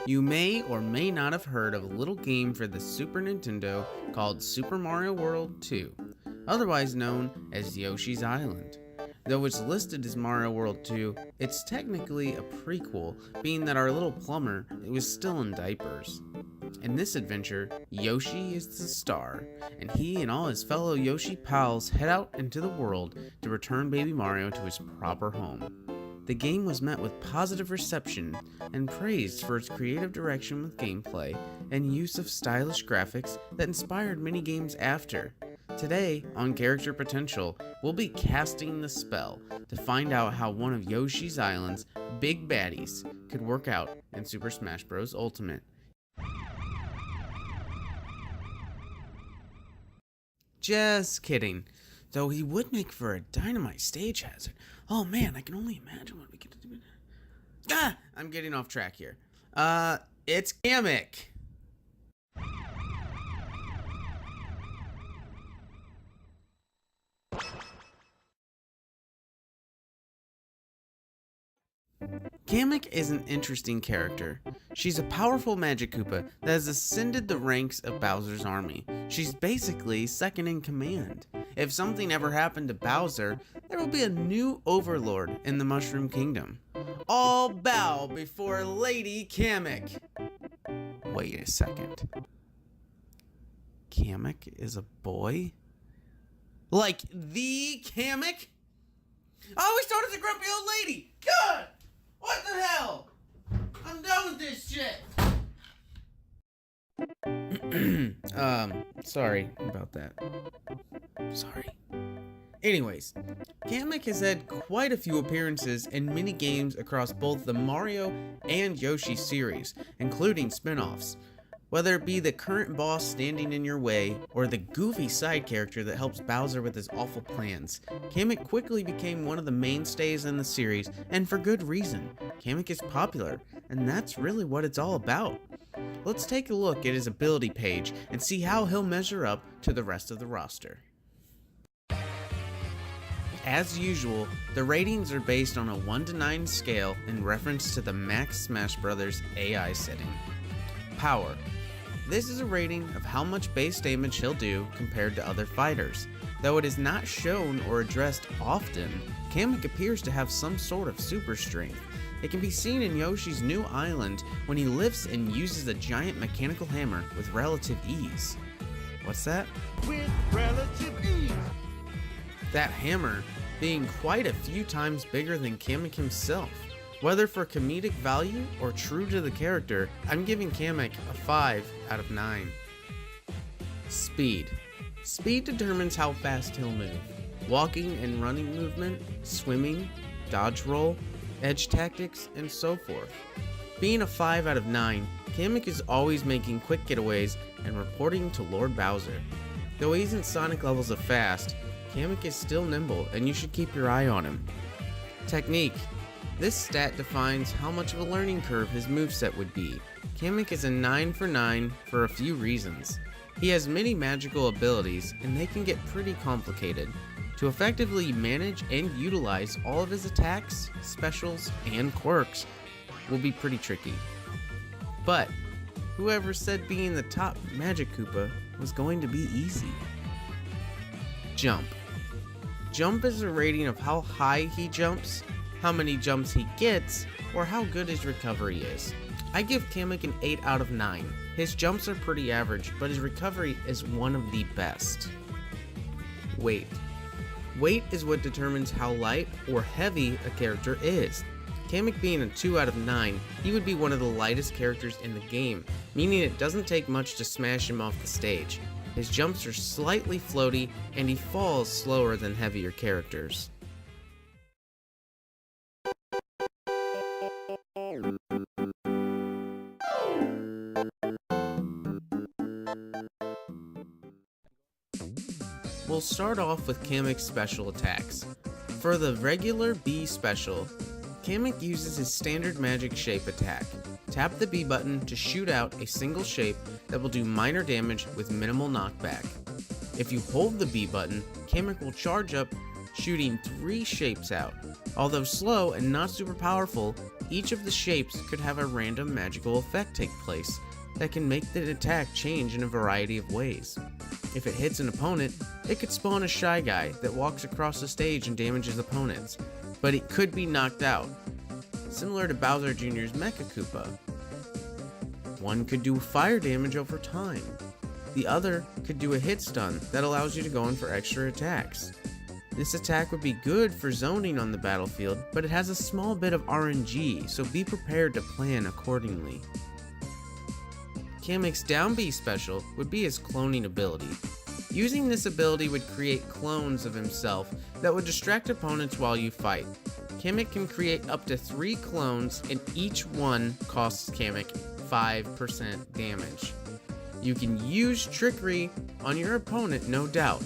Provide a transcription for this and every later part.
You may or may not have heard of a little game for the Super Nintendo called Super Mario World 2, otherwise known as Yoshi's Island. Though it's listed as Mario World 2, it's technically a prequel, being that our little plumber was still in diapers. In this adventure, Yoshi is the star, and he and all his fellow Yoshi pals head out into the world to return baby Mario to his proper home. The game was met with positive reception and praised for its creative direction with gameplay and use of stylish graphics that inspired many games after. Today, on Character Potential, we'll be casting the spell to find out how one of Yoshi's Island's big baddies could work out in Super Smash Bros. Ultimate. Just kidding. Though he would make for a dynamite stage hazard. Oh man, I can only imagine what we get to do. I'm getting off track here. It's Kamek. Kamek is an interesting character. She's a powerful Magikoopa that has ascended the ranks of Bowser's army. She's basically second in command. If something ever happened to Bowser, there will be a new overlord in the Mushroom Kingdom. All bow before Lady Kamek. Wait a second. Kamek is a boy? Like the Kamek? I always thought it was a grumpy old lady. God! What the hell? I'm done with this shit. Sorry about that. Sorry. Anyways, Kamek has had quite a few appearances in many games across both the Mario and Yoshi series, including spin-offs. Whether it be the current boss standing in your way, or the goofy side character that helps Bowser with his awful plans, Kamek quickly became one of the mainstays in the series, and for good reason. Kamek is popular, and that's really what it's all about. Let's take a look at his ability page and see how he'll measure up to the rest of the roster. As usual, the ratings are based on a 1 to 9 scale in reference to the Max Smash Bros. AI setting. Power. This is a rating of how much base damage he'll do compared to other fighters. Though it is not shown or addressed often, Kamek appears to have some sort of super strength. It can be seen in Yoshi's new island when he lifts and uses a giant mechanical hammer with relative ease. What's that? With relative ease. That hammer being quite a few times bigger than Kamek himself. Whether for comedic value or true to the character, I'm giving Kamek a 5 out of 9. Speed. Speed determines how fast he'll move. Walking and running movement, swimming, dodge roll, edge tactics, and so forth. Being a 5 out of 9, Kamek is always making quick getaways and reporting to Lord Bowser. Though he isn't Sonic levels of fast, Kamek is still nimble and you should keep your eye on him. Technique. This stat defines how much of a learning curve his moveset would be. Kamek is a 9 for 9 for a few reasons. He has many magical abilities and they can get pretty complicated. To effectively manage and utilize all of his attacks, specials, and quirks will be pretty tricky. But whoever said being the top Magikoopa was going to be easy? Jump. Jump is a rating of how high he jumps, how many jumps he gets, or how good his recovery is. I give Kamek an 8 out of 9. His jumps are pretty average, but his recovery is one of the best. Weight. Weight is what determines how light or heavy a character is. Kamek being a 2 out of 9, he would be one of the lightest characters in the game, meaning it doesn't take much to smash him off the stage. His jumps are slightly floaty, and he falls slower than heavier characters. We'll start off with Kamek's special attacks. For the regular B special, Kamek uses his standard magic shape attack. Tap the B button to shoot out a single shape that will do minor damage with minimal knockback. If you hold the B button, Kamek will charge up, shooting 3 shapes out. Although slow and not super powerful, each of the shapes could have a random magical effect take place that can make the attack change in a variety of ways. If it hits an opponent, it could spawn a Shy Guy that walks across the stage and damages opponents, but it could be knocked out, similar to Bowser Jr.'s Magikoopa. One could do fire damage over time. The other could do a hit stun that allows you to go in for extra attacks. This attack would be good for zoning on the battlefield, but it has a small bit of RNG, so be prepared to plan accordingly. Kamek's down B special would be his cloning ability. Using this ability would create clones of himself that would distract opponents while you fight. Kamek can create up to 3 clones, and each one costs Kamek 5% damage. You can use trickery on your opponent, no doubt.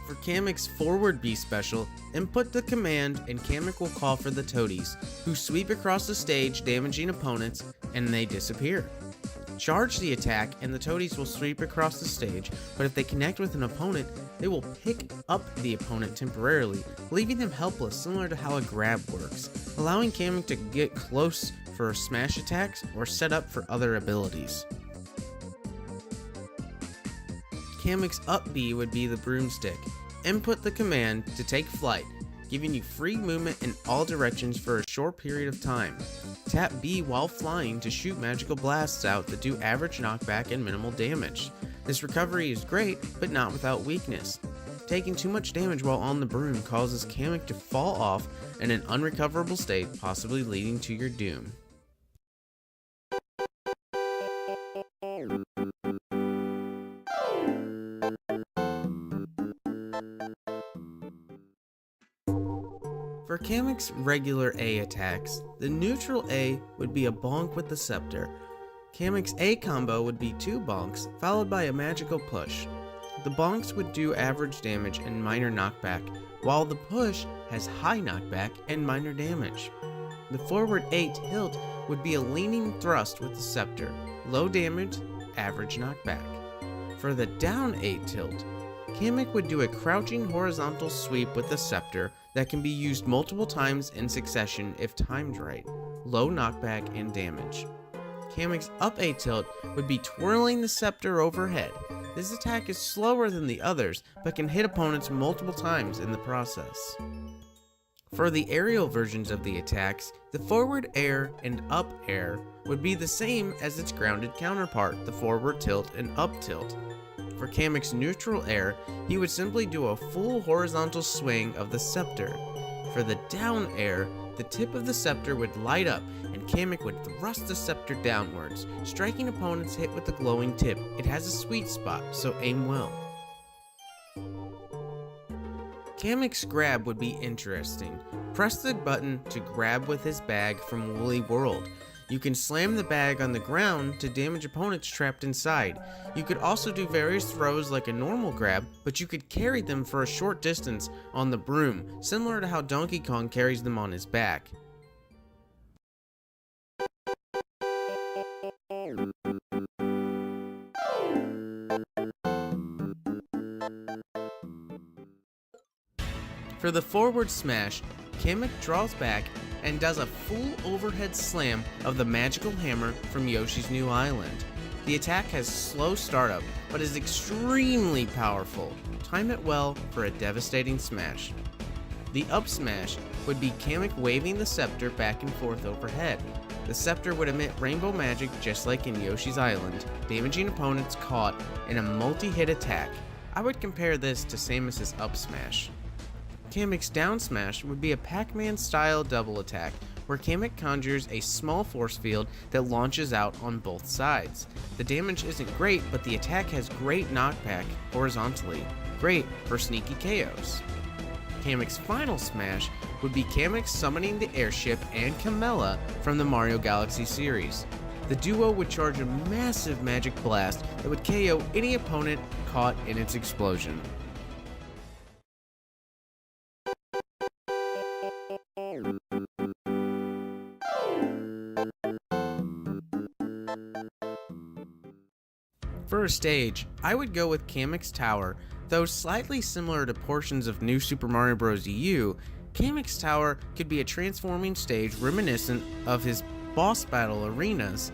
For Kamek's forward B special, input the command and Kamek will call for the toadies, who sweep across the stage damaging opponents, and they disappear. Charge the attack and the toadies will sweep across the stage, but if they connect with an opponent, they will pick up the opponent temporarily, leaving them helpless, similar to how a grab works, allowing Kamek to get close for smash attacks or set up for other abilities. Kamek's up B would be the broomstick. Input the command to take flight, giving you free movement in all directions for a short period of time. Tap B while flying to shoot magical blasts out that do average knockback and minimal damage. This recovery is great, but not without weakness. Taking too much damage while on the broom causes Kamek to fall off in an unrecoverable state, possibly leading to your doom. For Kamek's regular A attacks, the neutral A would be a bonk with the scepter. Kamek's A combo would be 2 bonks, followed by a magical push. The bonks would do average damage and minor knockback, while the push has high knockback and minor damage. The forward A tilt would be a leaning thrust with the scepter, low damage, average knockback. For the down A tilt, Kamek would do a crouching horizontal sweep with the scepter that can be used multiple times in succession if timed right, low knockback and damage. Kamek's up A tilt would be twirling the scepter overhead. This attack is slower than the others, but can hit opponents multiple times in the process. For the aerial versions of the attacks, the forward air and up air would be the same as its grounded counterpart, the forward tilt and up tilt. For Kamek's neutral air, he would simply do a full horizontal swing of the scepter. For the down air, the tip of the scepter would light up and Kamek would thrust the scepter downwards, striking opponents hit with the glowing tip. It has a sweet spot, so aim well. Kamek's grab would be interesting. Press the button to grab with his bag from Woolly World. You can slam the bag on the ground to damage opponents trapped inside. You could also do various throws like a normal grab, but you could carry them for a short distance on the broom, similar to how Donkey Kong carries them on his back. For the forward smash, Kamek draws back and does a full overhead slam of the magical hammer from Yoshi's New Island. The attack has slow startup, but is extremely powerful. Time it well for a devastating smash. The up smash would be Kamek waving the scepter back and forth overhead. The scepter would emit rainbow magic just like in Yoshi's Island, damaging opponents caught in a multi-hit attack. I would compare this to Samus's up smash. Kamek's down smash would be a Pac-Man style double attack, where Kamek conjures a small force field that launches out on both sides. The damage isn't great, but the attack has great knockback horizontally, great for sneaky KOs. Kamek's final smash would be Kamek summoning the airship and Camella from the Mario Galaxy series. The duo would charge a massive magic blast that would KO any opponent caught in its explosion. For a stage, I would go with Kamek's Tower. Though slightly similar to portions of New Super Mario Bros. U, Kamek's Tower could be a transforming stage reminiscent of his boss battle arenas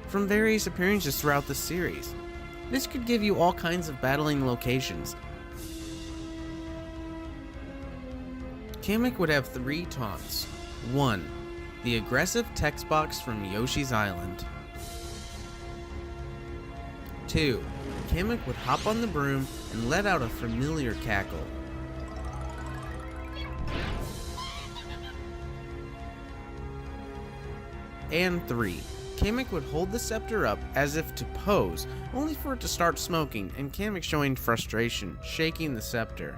from various appearances throughout the series. This could give you all kinds of battling locations. Kamek would have 3 taunts. 1. The aggressive text box from Yoshi's Island. 2. Kamek would hop on the broom and let out a familiar cackle. And 3. Kamek would hold the scepter up as if to pose, only for it to start smoking and Kamek showing frustration, shaking the scepter.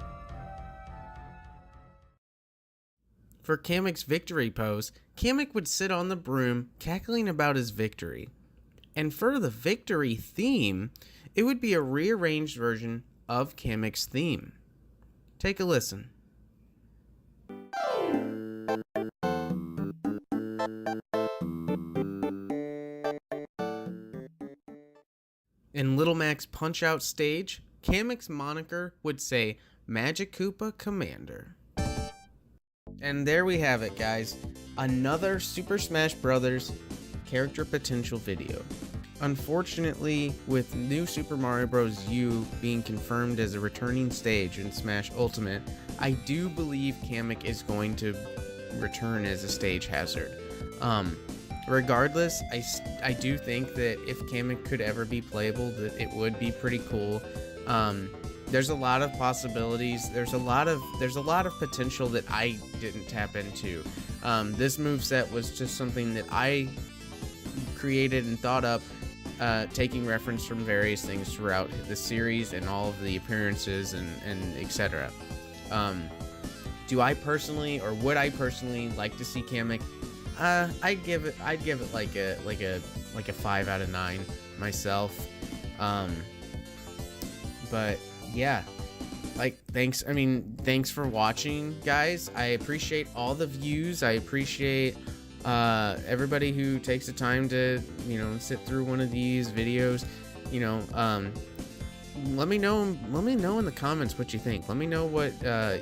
For Kamek's victory pose, Kamek would sit on the broom, cackling about his victory. And for the victory theme, it would be a rearranged version of Kamek's theme. Take a listen. In Little Mac's Punch-Out stage, Kamek's moniker would say Magikoopa Commander. And there we have it, guys. Another Super Smash Bros. Character potential video. Unfortunately, with New Super Mario Bros. U being confirmed as a returning stage in Smash Ultimate, I do believe Kamek is going to return as a stage hazard. Regardless, I do think that if Kamek could ever be playable, that it would be pretty cool. There's a lot of possibilities. There's a lot of potential that I didn't tap into. This moveset was just something that I created and thought up, taking reference from various things throughout the series and all of the appearances and etc. Do I personally, or would I personally like to see Kamek? I'd give it like a 5 out of 9 myself. But yeah, thanks for watching, guys. I appreciate all the views. I appreciate everybody who takes the time to, sit through one of these videos. Let me know in the comments what you think. Let me know what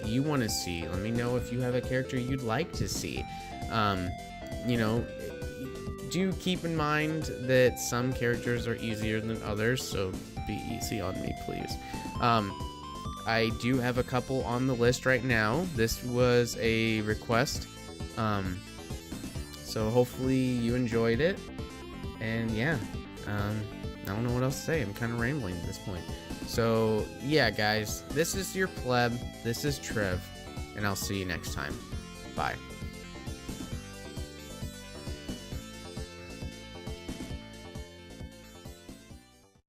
you want to see. Let me know if you have a character you'd like to see. Do keep in mind that some characters are easier than others, so be easy on me, please. I do have a couple on the list right now. This was a request, so hopefully you enjoyed it. And yeah, I don't know what else to say. I'm kind of rambling at this point. So yeah, guys, this is your Pleb. This is Trev, and I'll see you next time. Bye.